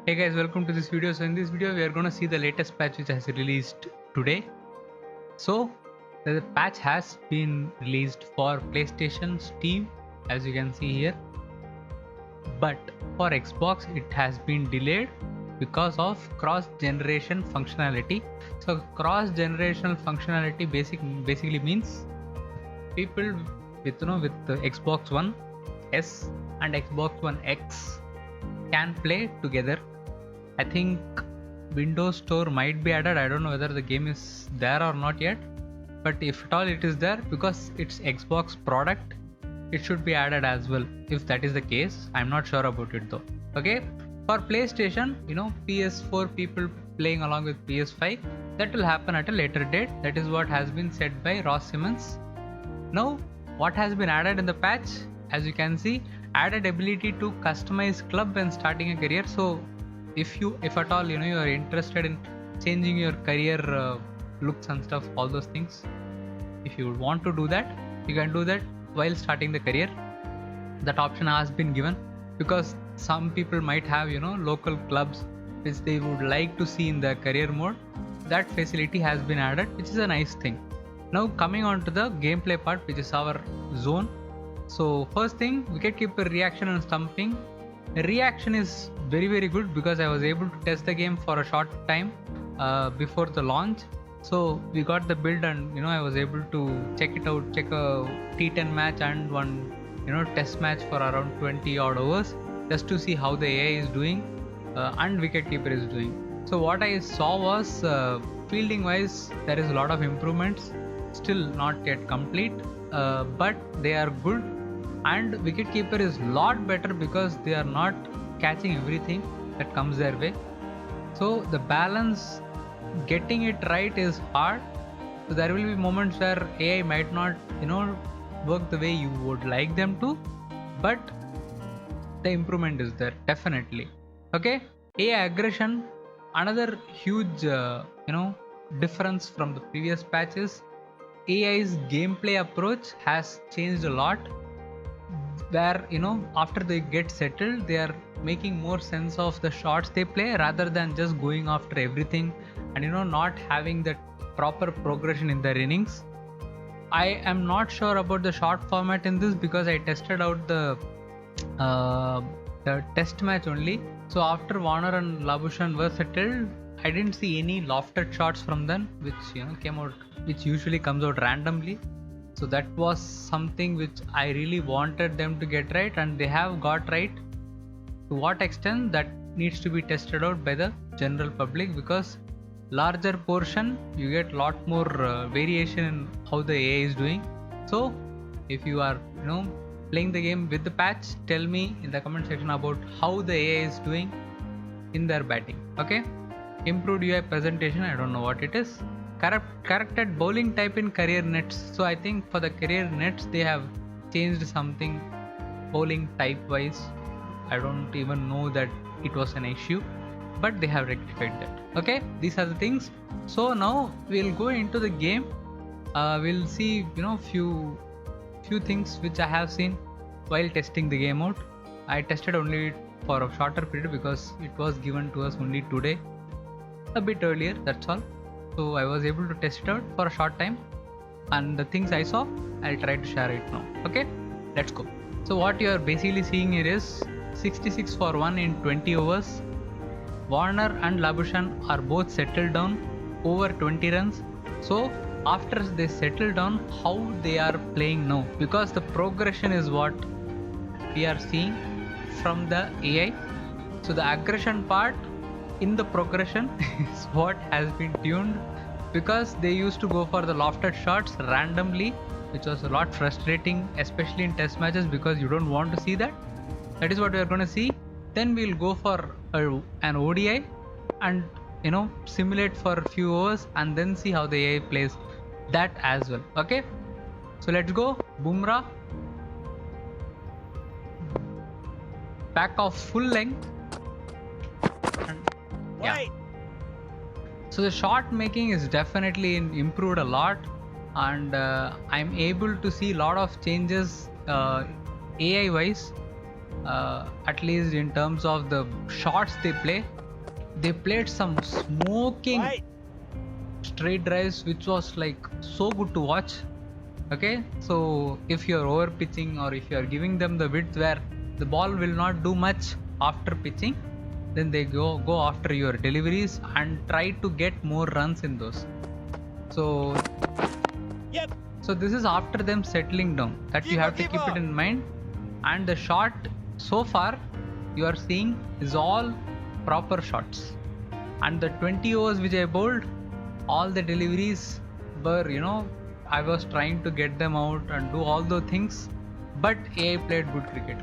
Hey guys, welcome to this video. So in this video we are going to see the latest patch which has released today. So the patch has been released for PlayStation, Steam, as you can see here, but for Xbox it has been delayed because of cross-generation functionality. So cross-generational functionality basically means people with the Xbox One S and Xbox One X can play together. I think Windows Store might be added. I don't know whether the game is there or not yet, but if at all it is there, because it's Xbox product, it should be added as well. If that is the case, I'm not sure about it though. Okay, for PlayStation, PS4 people playing along with PS5, that will happen at a later date. That is what has been said by Ross Simmons. Now, what has been added in the patch? As you can see, added ability to customize club when starting a career. So if at all you are interested in changing your career looks and stuff, all those things, if you want to do that, you can do that while starting the career. That option has been given because some people might have local clubs which they would like to see in the career mode. That facility has been added, which is a nice thing. Now coming on to the gameplay part, which is our zone. So first thing, wicketkeeper reaction and stumping. Reaction is very good because I was able to test the game for a short time before the launch. So we got the build and I was able to check it out, check a T10 match and one test match for around 20 odd hours just to see how the AI is doing and wicketkeeper is doing. So what I saw was fielding wise there is a lot of improvements, still not yet complete, but they are good. And wicketkeeper is lot better because they are not catching everything that comes their way. So the balance, getting it right is hard. So there will be moments where AI might not work the way you would like them to, but the improvement is there definitely. Okay, AI aggression, another huge difference from the previous patches. AI's gameplay approach has changed a lot, where after they get settled, they are making more sense of the shots they play rather than just going after everything and not having that proper progression in their innings. I am not sure about the shot format in this because I tested out the test match only. So after Warner and Labuschagne were settled, I didn't see any lofted shots from them, which came out, which usually comes out randomly. So that was something which I really wanted them to get right, and they have got right. To what extent, that needs to be tested out by the general public, because larger portion you get lot more variation in how the AI is doing. So if you are playing the game with the patch, tell me in the comment section about how the AI is doing in their batting. Okay, improved UI presentation, I don't know what it is. Corrected bowling type in career nets. So I think for the career nets they have changed something bowling type wise. I don't even know that it was an issue, but they have rectified that. Okay, these are the things. So now we'll go into the game. We'll see few things which I have seen while testing the game out. I tested only for a shorter period because it was given to us only today, a bit earlier, that's all. So I was able to test it out for a short time, and the things I saw, I'll try to share it now. Okay, let's go. So what you are basically seeing here is 66 for 1 in 20 overs. Warner and Labuschagne are both settled down over 20 runs. So after they settle down, how they are playing now, because the progression is what we are seeing from the AI. So the aggression part in the progression is what has been tuned, because they used to go for the lofted shots randomly, which was a lot frustrating, especially in test matches, because you don't want to see that. That is what we are going to see. Then we'll go for an ODI and simulate for a few overs and then see how the AI plays that as well. Okay, so let's go. Bumrah back off full length, and yeah. So the shot making is definitely improved a lot, and I'm able to see a lot of changes AI wise. at least in terms of the shots they play. They played some smoking straight drives, which was like so good to watch. Okay, so if you're over pitching or if you're giving them the width where the ball will not do much after pitching, then they go after your deliveries and try to get more runs in those. So so this is after them settling down, that you have to keep it in mind. And the shot so far you are seeing is all proper shots, and the 20 overs which I bowled, all the deliveries were, you know, I was trying to get them out and do all those things, but AI played good cricket.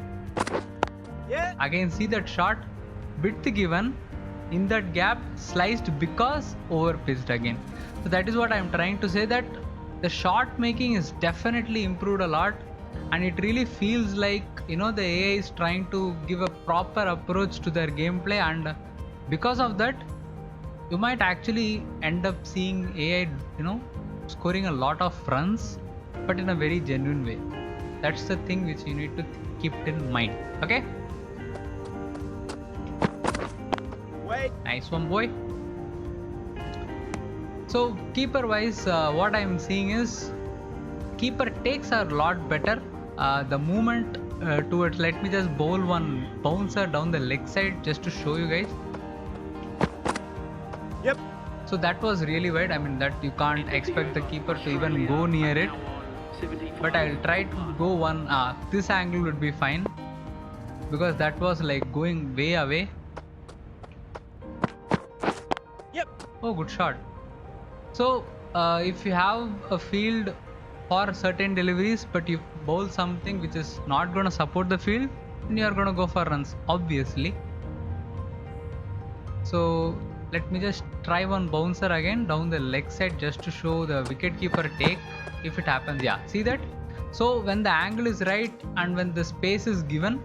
Again, see that shot, width given, in that gap sliced because over pitched again. So that is what I am trying to say, that the shot making is definitely improved a lot, and it really feels like, you know, the AI is trying to give a proper approach to their gameplay, and because of that you might actually end up seeing AI, you know, scoring a lot of runs, but in a very genuine way. That's the thing which you need to keep in mind. Okay, nice one, boy. So keeper wise, what I'm seeing is keeper takes are a lot better. The movement towards, let me just bowl one bouncer down the leg side just to show you guys. So that was really wide. I mean, that you can't expect the keeper to even go near it, but I'll try to go one. This angle would be fine, because that was like going way away. Oh, good shot. So if you have a field for certain deliveries, but you bowl something which is not going to support the field, then you are going to go for runs, obviously. So let me just try one bouncer again down the leg side just to show the wicketkeeper take if it happens. Yeah, see that? So when the angle is right and when the space is given,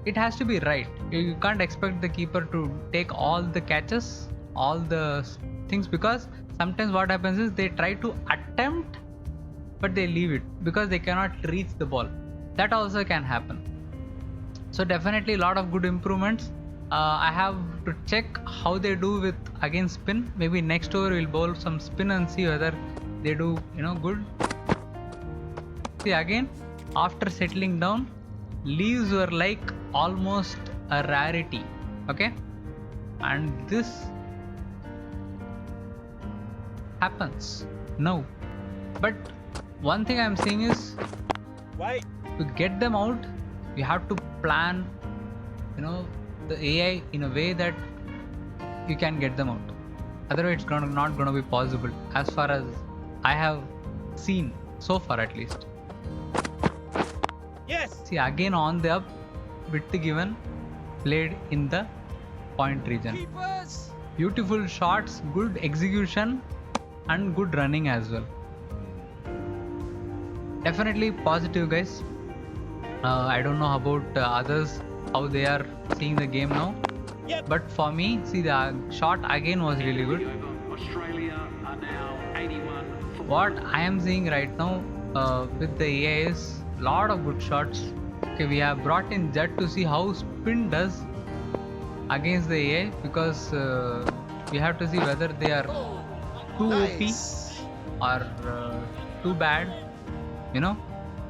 it has to be right. You can't expect the keeper to take all the catches, all the things, because sometimes what happens is they try to attempt but they leave it because they cannot reach the ball. That also can happen. So definitely a lot of good improvements. I have to check how they do with against spin. Maybe next over we'll bowl some spin and see whether they do, you know, good. See, again, after settling down, leaves were like almost a rarity. Okay, and this happens now. But one thing I'm seeing is, to get them out, you have to plan, you know, the AI in a way that you can get them out. Otherwise, it's not going to be possible, as far as I have seen so far, at least. See, again on the up, width given, played in the point region. Beautiful shots, good execution, and good running as well. Definitely positive, guys. I don't know about others, how they are seeing the game now, but for me, see, the shot again was really good. What I am seeing right now with the AI is lot of good shots. Okay, we have brought in Jet to see how spin does against the AI, because we have to see whether they are too OP or too bad, you know,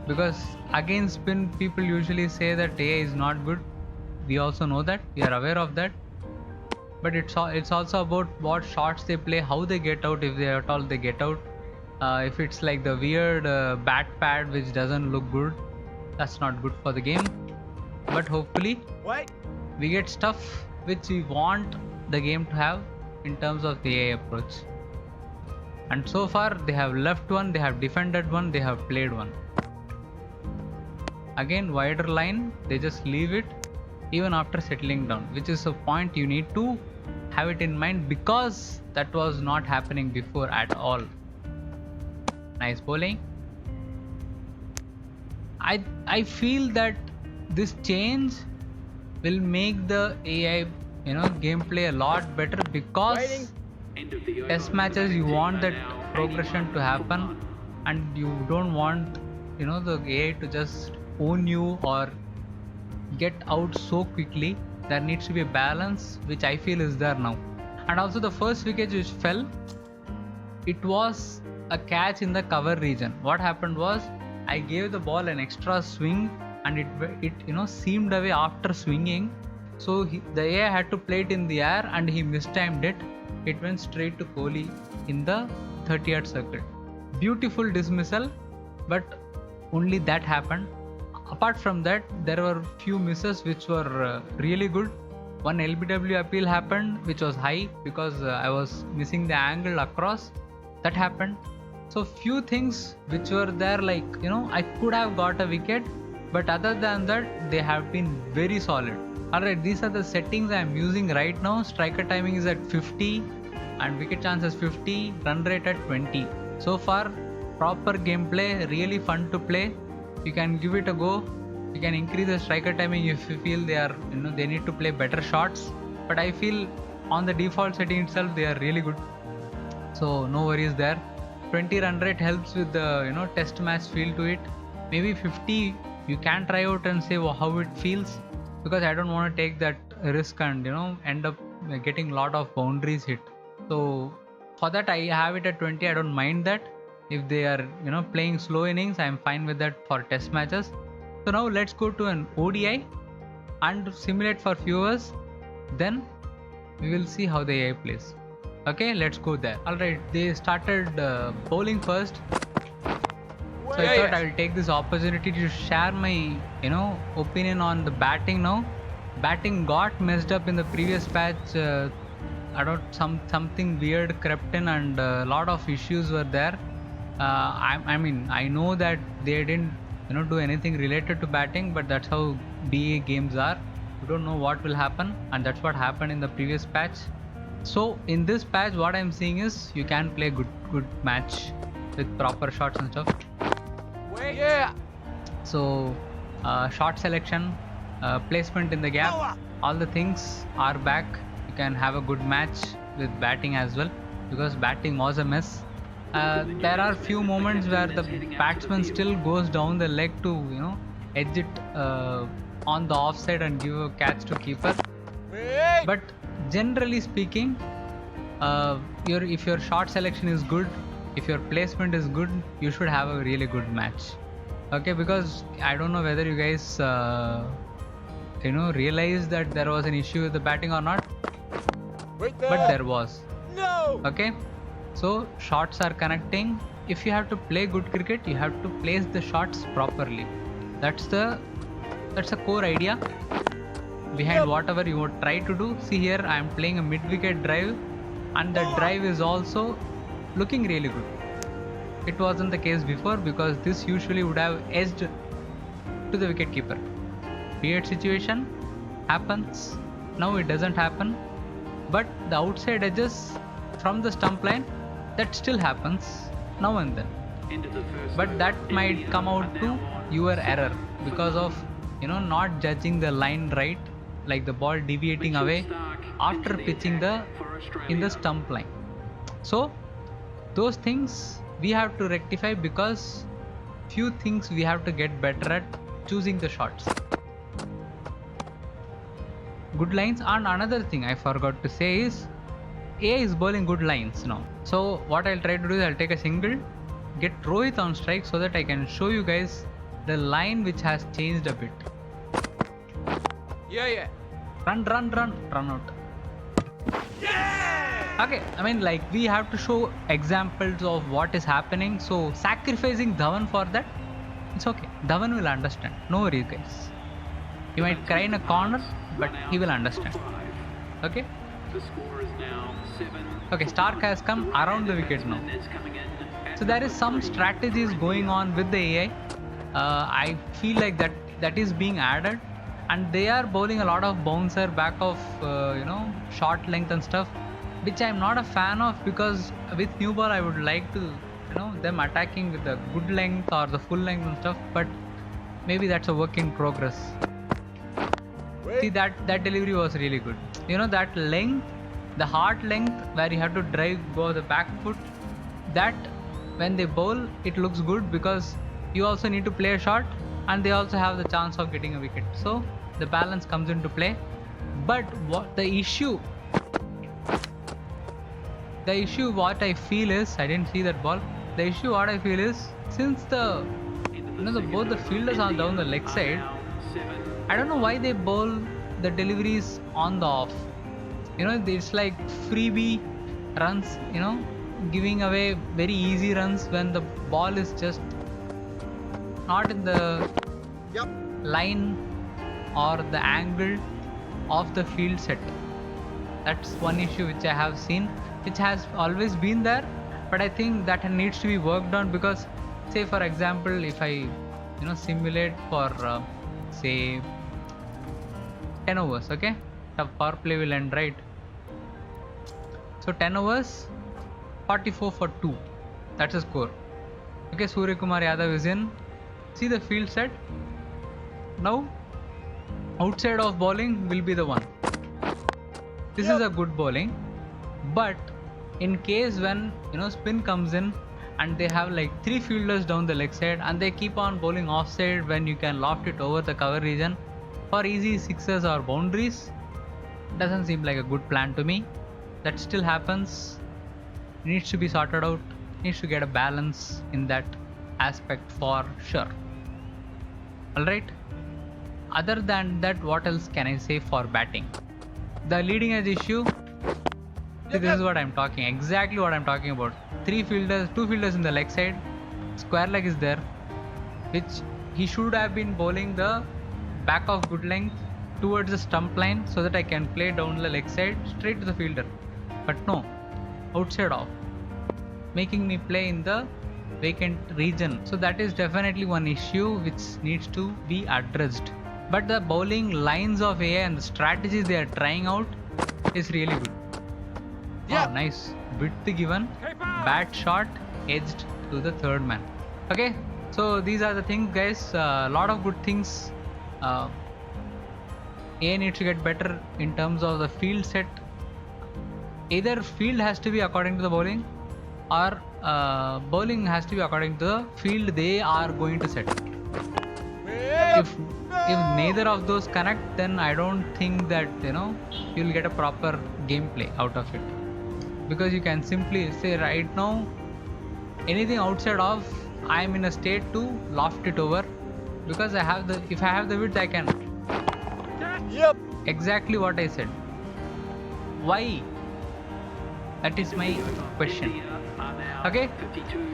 because against spin people usually say that AI is not good. We also know that, we are aware of that, but it's also about what shots they play, how they get out, if they at all they get out. If it's like the weird bat pad which doesn't look good, that's not good for the game. But hopefully we get stuff which we want the game to have in terms of the AI approach. And so far they have left one, they have defended one, they have played one. Again, wider line, they just leave it even after settling down, which is a point you need to have it in mind, because that was not happening before at all. Nice bowling. I feel that this change will make the AI, you know, gameplay a lot better, because test matches you want that progression to happen, and you don't want, you know, the AI to just own you or get out so quickly. There needs to be a balance, which I feel is there now. And also the first wicket which fell, it was a catch in the cover region. What happened was I gave the ball an extra swing, and it seemed away after swinging. So the AI had to play it in the air, and he mistimed it. It went straight to Kohli in the 30-yard circle. Beautiful dismissal, but only that happened. Apart from that, there were few misses which were really good. One LBW appeal happened, which was high because I was missing the angle across. That happened. So few things which were there, like I could have got a wicket, but other than that, they have been very solid. Alright, these are the settings I am using right now. Striker timing is at 50 and wicket chances 50, run rate at 20. So far, proper gameplay, really fun to play. You can give it a go. You can increase the striker timing if you feel they are they need to play better shots. But I feel on the default setting itself they are really good. So no worries there. 20 run rate helps with the test match feel to it. Maybe 50 you can try out and say how it feels, because I don't want to take that risk and end up getting lot of boundaries hit. So for that I have it at 20. I don't mind that. If they are playing slow innings, I am fine with that for test matches. So now let's go to an ODI and simulate for few hours. Then we will see how the AI plays. Okay, let's go there. Alright, they started bowling first. So I thought I will take this opportunity to share my opinion on the batting now. Batting got messed up in the previous patch. I don't something weird crept in and a lot of issues were there. I know that they didn't do anything related to batting, but that's how BA games are. You don't know what will happen, and that's what happened in the previous patch. So in this patch, what I'm seeing is you can play good match with proper shots and stuff. Yeah. So shot selection, placement in the gap, all the things are back. You can have a good match with batting as well, because batting was a mess. There are few moments where the batsman still goes down the leg to edge it on the offside and give a catch to keeper. But generally speaking, if your shot selection is good, if your placement is good, you should have a really good match. Okay, because I don't know whether you guys realize that there was an issue with the batting or not, but there was. No. Okay, so shots are connecting. If you have to play good cricket, you have to place the shots properly. That's a core idea behind whatever you would try to do. See here, I am playing a mid-wicket drive, and the drive is also looking really good. It wasn't the case before, because this usually would have edged to the wicket keeper. Weird situation happens. Now it doesn't happen, but the outside edges from the stump line, that still happens now and then. But that might come out to your error because of not judging the line right, like the ball deviating away after pitching in the stump line. So those things we have to rectify, because few things we have to get better at choosing the shots. Good lines. And another thing I forgot to say is AI is bowling good lines now. So what I'll try to do is I'll take a single, get Rohit on strike, so that I can show you guys the line which has changed a bit. Yeah. Run out. Yeah. Okay, I mean, like, we have to show examples of what is happening. So sacrificing Dhawan for that, it's okay. Dhawan will understand. No worries, guys. He might cry in a corner, but he will understand. Okay. The score is now 7. Okay, Stark has come around the wicket now. So there is some strategies going on with the AI. I feel like that is being added, and they are bowling a lot of bouncer back of short length and stuff, which I'm not a fan of, because with new ball I would like to them attacking with the good length or the full length and stuff, but maybe that's a work in progress. See, that delivery was really good. That length, the hard length where you have to go the back foot, that when they bowl it looks good, because you also need to play a shot and they also have the chance of getting a wicket. So the balance comes into play. But what the issue what I feel is, I didn't see that ball. The issue what I feel is, since both the fielders are down the leg side, I don't know why they bowl the deliveries on the off. It's like freebie runs, giving away very easy runs when the ball is just not in the line or the angle of the field set. That's one issue which I have seen, which has always been there, but I think that needs to be worked on. Because, say for example, if I simulate for say 10 overs, okay, the power play will end, right? So 10 overs, 44 for 2, that's a score. Okay, Surya Kumar Yadav is in. See the field set. Now outside of bowling will be the one. This is a good bowling, but in case when spin comes in and they have like 3 fielders down the leg side and they keep on bowling offside when you can loft it over the cover region for easy sixes or boundaries, doesn't seem like a good plan to me. That still happens, needs to be sorted out, needs to get a balance in that aspect for sure. Alright, other than that, what else can I say for batting? The leading edge issue, see, this is what I'm talking, exactly what I'm talking about. 2 fielders in the leg side, square leg is there, which he should have been bowling the back of good length towards the stump line so that I can play down the leg side straight to the fielder. But no, outside off, making me play in the vacant region. So that is definitely one issue which needs to be addressed. But the bowling lines of AI and the strategies they are trying out is really good. Yeah, nice width given, bat shot edged to the third man. Okay, so these are the things, guys. A lot of good things. AI needs to get better in terms of the field set. Either field has to be according to the bowling, or bowling has to be according to the field they are going to set. If neither of those connect, then I don't think that you'll get a proper gameplay out of it. Because you can simply say right now, anything outside of, I am in a state to loft it over, because if I have the width, I can. Yep. Exactly what I said. Why? That is my question. Okay,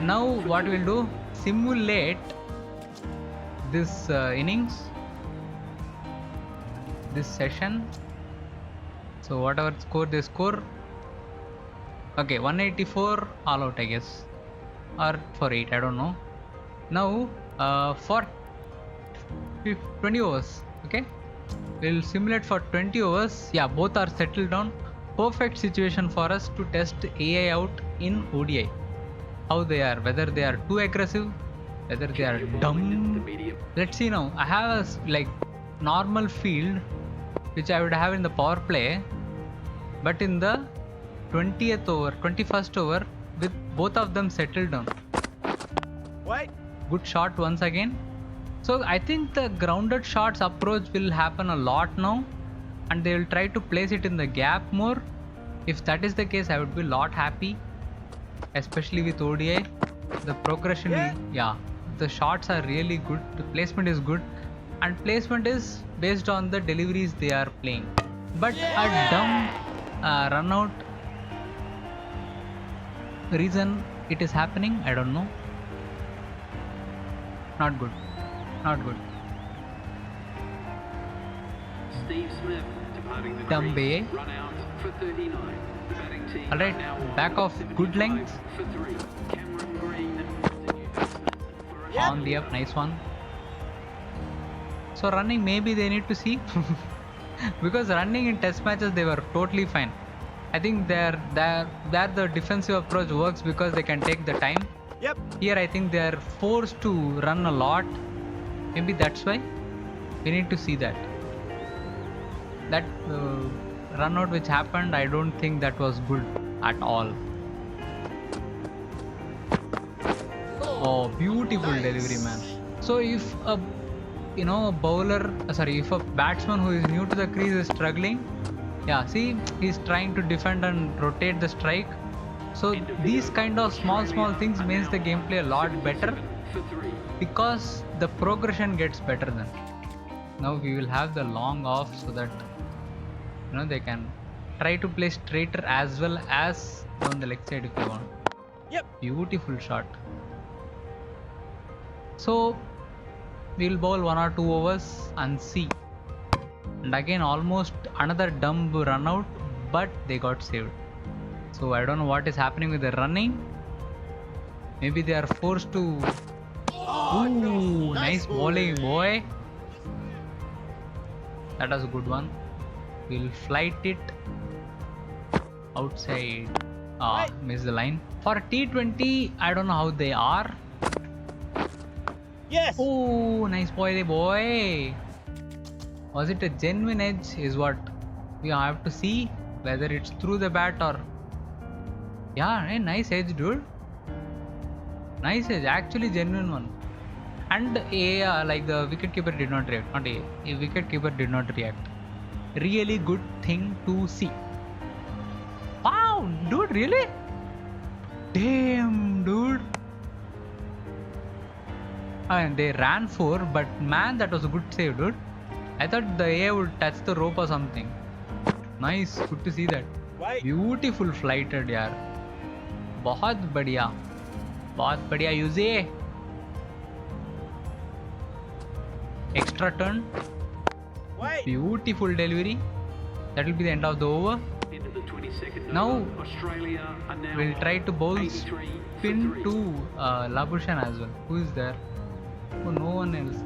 now what we'll do, simulate this innings, this session. So whatever score they score, okay, 184 all out, I guess, or for 8, I don't know. Now for 20 overs, okay, we'll simulate for 20 overs. Yeah, both are settled down. Perfect situation for us to test AI out in ODI. How they are, whether they are too aggressive, whether they are dumb. Let's see now. I have a normal field which I would have in the power play, but in the 20th over, 21st over, with both of them settled down. Wait. Good shot once again. So I think the grounded shots approach will happen a lot now, and they will try to place it in the gap more. If that is the case, I would be a lot happy, especially with ODI. The progression, the shots are really good, the placement is good, and placement is based on the deliveries they are playing. But a dumb run out, reason it is happening, I don't know. Not good, not good. Steve Smith departing the Dumb crease. AI. Run out for 39. The batting team Alright, now on back of good 75 length. for 3. Cameron Green is the new batsman for a On the up, nice one. So running, maybe they need to see because running in test matches they were totally fine. I think there the defensive approach works because they can take the time. Yep. Here I think they are forced to run a lot. Maybe that's why we need to see that. That run out which happened, I don't think that was good at all. Oh, beautiful delivery, man. So if you know, a bowler, sorry, if a batsman who is new to the crease is struggling, yeah, see, he's trying to defend and rotate the strike. So these kind of small things makes the gameplay a lot better, because the progression gets better then. Now we will have the long off so that, you know, they can try to play straighter as well as on the leg side if they want. Yep. Beautiful shot. So we'll bowl 1 or 2 overs and see. And again almost another dumb run out, but they got saved. So I don't know what is happening with the running. Maybe they are forced to. Ooh, nice bowling, boy. That was a good one. We'll flight it outside. Ah, miss the line. For T20, I don't know how they are. Yes. Oh, nice boy. Was it a genuine edge? Is what we have to see, whether it's through the bat or. Yeah, hey, nice edge, dude. Nice edge, actually genuine one. And like the wicketkeeper did not react. Not a wicketkeeper did not react. Really good thing to see. Wow, dude, really? Damn, dude. And they ran 4, but man, that was a good save, dude. I thought the AI would touch the rope or something. Nice, good to see that. Wait. Beautiful flighted, yaar. बहुत बढ़िया यूज़े. Extra turn. Wait. Beautiful delivery. That will be the end of the over. Now we'll try to bowl spin to Labushan as well. Who is there? Oh, no one else.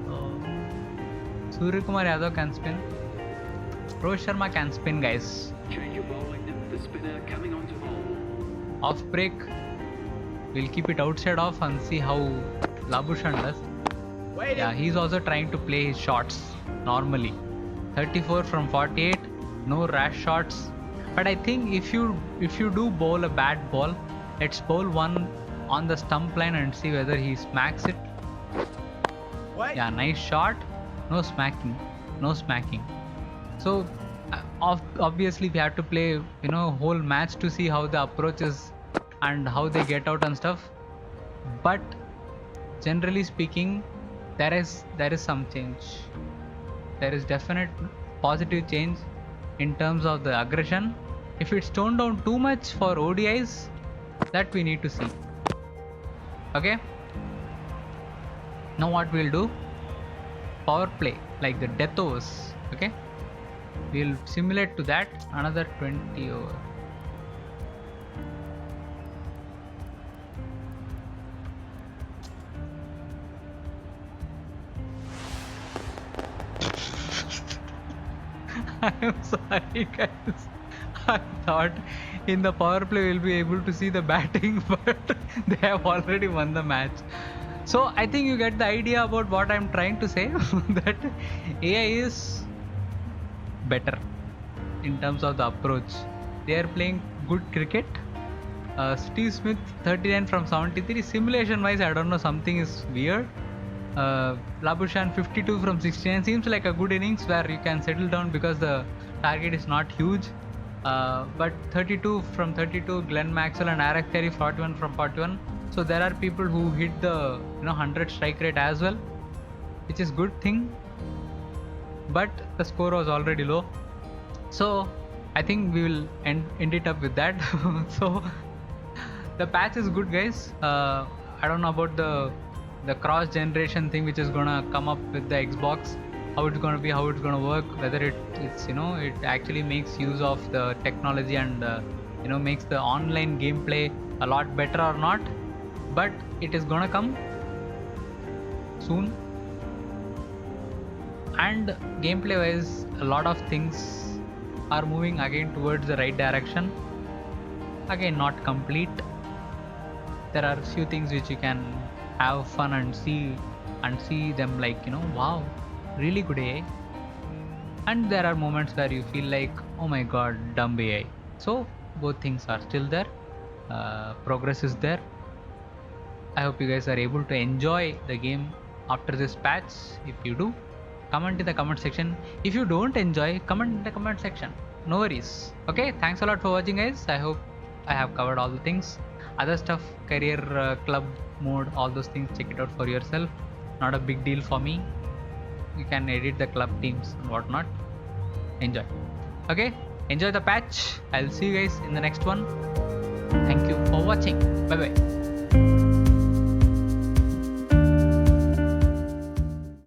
Surya Kumar Yadav can spin. Rohit Sharma can spin, guys. Off break. We'll keep it outside off and see how Labushan does. Wait. Yeah, he's also trying to play his shots normally. 34 from 48, no rash shots. But I think if you do bowl a bad ball, let's bowl one on the stump line and see whether he smacks it. Wait. Yeah, nice shot. No smacking. So obviously we have to play, you know, whole match to see how the approach is and how they get out and stuff. But generally speaking, there is some change. There is definite positive change in terms of the aggression. If it's toned down too much for ODIs, that we need to see. Okay. Now what we'll do? Power play, like the death overs. Okay. We'll simulate to that another 20 over. I'm sorry, guys. I thought in the power play we'll be able to see the batting, but they have already won the match. So I think you get the idea about what I'm trying to say. That AI is better in terms of the approach. They are playing good cricket. Steve Smith 39 from 73. Simulation wise, I don't know, something is weird. Labushan 52 from 69 seems like a good innings where you can settle down because the target is not huge. But 32 from 32, Glenn Maxwell and Eric Terry 41 from 41. So there are people who hit the 100 strike rate as well, which is good thing. But the score was already low, so I think we will end it up with that. So the patch is good, guys. I don't know about the cross generation thing which is gonna come up with the Xbox, how it's gonna be, how it's gonna work, whether it's it actually makes use of the technology and makes the online gameplay a lot better or not. But it is gonna come soon. And gameplay wise, a lot of things are moving again towards the right direction. Again, not complete. There are few things which you can have fun and see them like, wow, really good AI. And there are moments where you feel like, oh my god, dumb AI. So both things are still there. Progress is there. I hope you guys are able to enjoy the game after this patch. If you do, comment in the comment section. If you don't enjoy, comment in the comment section. No worries. Okay, thanks a lot for watching, guys. I hope I have covered all the things. Other stuff, career, club mode, all those things, check it out for yourself. Not a big deal for me. You can edit the club teams and whatnot. Enjoy. Okay, enjoy the patch. I'll see you guys in the next one. Thank you for watching. Bye bye.